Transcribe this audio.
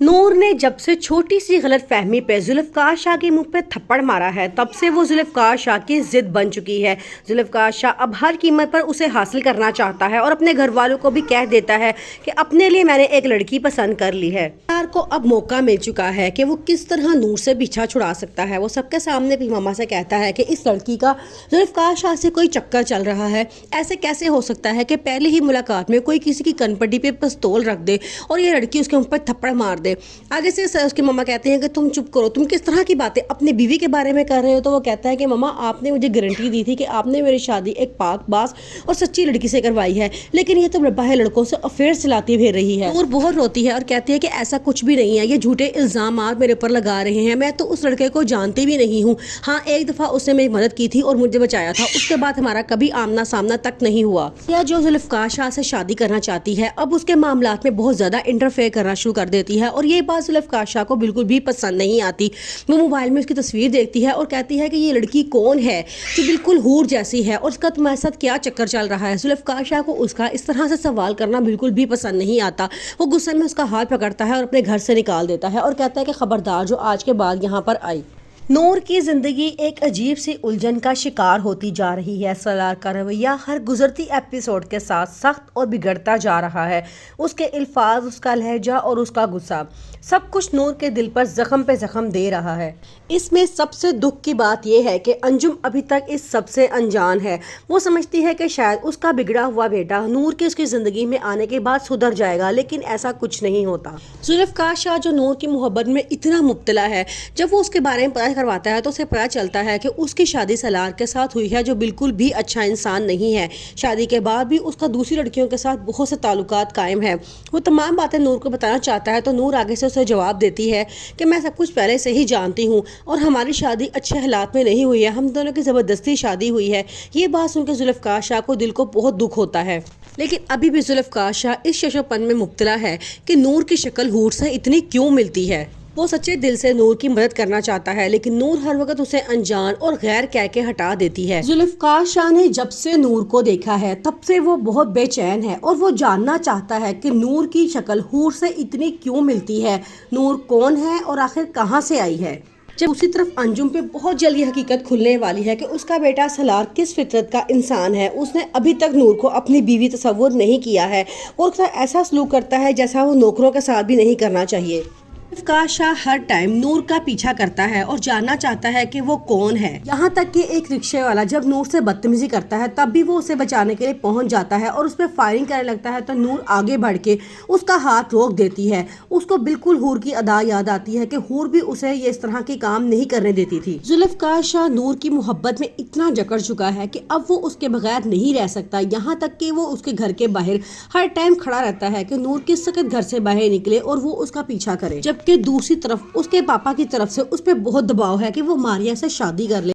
नूर ने जब से छोटी सी गलत फहमी पे जुल्फ़कार शाह के मुंह पे थप्पड़ मारा है तब से वो जुल्फ़कार शाह की जिद बन चुकी है। जुल्फ़कार शाह अब हर कीमत पर उसे हासिल करना चाहता है और अपने घर वालों को भी कह देता है कि अपने लिए मैंने एक लड़की पसंद कर ली है। यार को अब मौका मिल चुका है कि वो किस तरह नूर से पीछा छुड़ा सकता है। वो सबके सामने भी मामा से कहता है कि इस लड़की का जुल्फ़कार शाह से कोई चक्कर चल रहा है। ऐसे कैसे हो सकता है कि पहले ही मुलाकात में कोई किसी की कनपट्टी पे पिस्तौल रख दे और ये लड़की उसके मुंह पर थप्पड़ मार दे। आगे से उसके मामा कहते हैं कि तुम चुप करो, तुम किस तरह की बातें अपनी बीवी के बारे में कर रहे हो। तो वो कहता है कि मामा आपने मुझे गारंटी दी थी कि आपने मेरी शादी एक पाक बाज और सच्ची लड़की से करवाई है, लेकिन ये तो बड़े लड़कों से अफेयर चलाती फिर रही है। और बहुत रोती है और कहती है कि ऐसा कुछ भी नहीं है, ये झूठे इल्जाम मेरे ऊपर लगा रहे हैं, मैं तो उस लड़के को जानती भी नहीं हूँ। हाँ, एक दफ़ा उसने मेरी मदद की थी और मुझे बचाया था, उसके बाद हमारा कभी आमना सामना तक नहीं हुआ। या जो जुल्फ़कार शाह से शादी करना चाहती है अब उसके मामलात में बहुत ज़्यादा इंटरफेयर करना शुरू कर देती है और ये बात जुल्फ़कार शाह को बिल्कुल भी पसंद नहीं आती। वो मोबाइल में उसकी तस्वीर देखती है और कहती है कि ये लड़की कौन है जो बिल्कुल हूर जैसी है और उसका तुम्हारे साथ क्या चक्कर चल रहा है। जुल्फ़कार शाह को उसका इस तरह से सवाल करना बिल्कुल भी पसंद नहीं आता। वो गुस्से में उसका हाथ पकड़ता है और अपने घर से निकाल देता है और कहता है कि खबरदार जो आज के बाद यहाँ पर आई। नूर की जिंदगी एक अजीब सी उलझन का शिकार होती जा रही है। सलार का रवैया हर गुजरती एपिसोड के साथ सख्त और बिगड़ता जा रहा है। उसके अल्फाज, उसका लहजा और उसका गुस्सा सब कुछ नूर के दिल पर जख्म पे जख्म दे रहा है। इसमें सबसे दुख की बात यह है कि अंजुम अभी तक इस सबसे अनजान है। वो समझती है कि शायद उसका बिगड़ा हुआ बेटा नूर की उसकी ज़िंदगी में आने के बाद सुधर जाएगा, लेकिन ऐसा कुछ नहीं होता। जुल्फ़कार शाह जो नूर की मोहब्बत में इतना मुब्तला है, जब वो उसके बारे में पता करवाता है तो उसे पता चलता है कि उसकी शादी सलार के साथ हुई है, जो बिल्कुल भी अच्छा इंसान नहीं है। शादी के बाद भी उसका दूसरी लड़कियों के साथ बहुत से ताल्लुकात कायम है। वो तमाम बातें नूर को बताना चाहता है तो नूर आगे से उसे जवाब देती है कि मैं सब कुछ पहले से ही जानती हूँ और हमारी शादी अच्छे हालात में नहीं हुई है, हम दोनों की ज़बरदस्ती शादी हुई है। ये बात सुनकर जुल्फ़कार शाह को दिल को बहुत दुख होता है, लेकिन अभी भी जुल्फ़कार शाह इस शशोपन में मुब्तला है कि नूर की शक्ल हूर से इतनी क्यों मिलती है। वो सच्चे दिल से नूर की मदद करना चाहता है, लेकिन नूर हर वक्त उसे अनजान और गैर कह के हटा देती है। जुल्फ़कार शाह ने जब से नूर को देखा है तब से वो बहुत बेचैन है और वो जानना चाहता है कि नूर की शक्ल हूर से इतनी क्यों मिलती है, नूर कौन है और आखिर कहाँ से आई है। जब दूसरी तरफ अंजुम पे बहुत जल्द ये हकीकत खुलने वाली है कि उसका बेटा सलार किस फितरत का इंसान है। उसने अभी तक नूर को अपनी बीवी तस्वुर नहीं किया है और उसका ऐसा सलूक करता है जैसा वो नौकरों के साथ भी नहीं करना चाहिए। जुल्फ़कार शाह हर टाइम नूर का पीछा करता है और जानना चाहता है कि वो कौन है। यहाँ तक कि एक रिक्शे वाला जब नूर से बदतमीजी करता है तब भी वो उसे बचाने के लिए पहुंच जाता है और उस पर फायरिंग करने लगता है तो नूर आगे बढ़ के उसका हाथ रोक देती है। उसको बिल्कुल हूर की अदा याद आती है कि हूर भी उसे ये इस तरह के काम नहीं करने देती थी। जुल्फ़कार शाह नूर की मोहब्बत में इतना जकड़ चुका है कि अब वो उसके बगैर नहीं रह सकता। यहाँ तक कि वो उसके घर के बाहर हर टाइम खड़ा रहता है कि नूर किस वक्त घर से बाहर निकले और वो उसका पीछा करे, जबकि दूसरी तरफ उसके पापा की तरफ से उस पर बहुत दबाव है कि वो मारिया से शादी कर ले।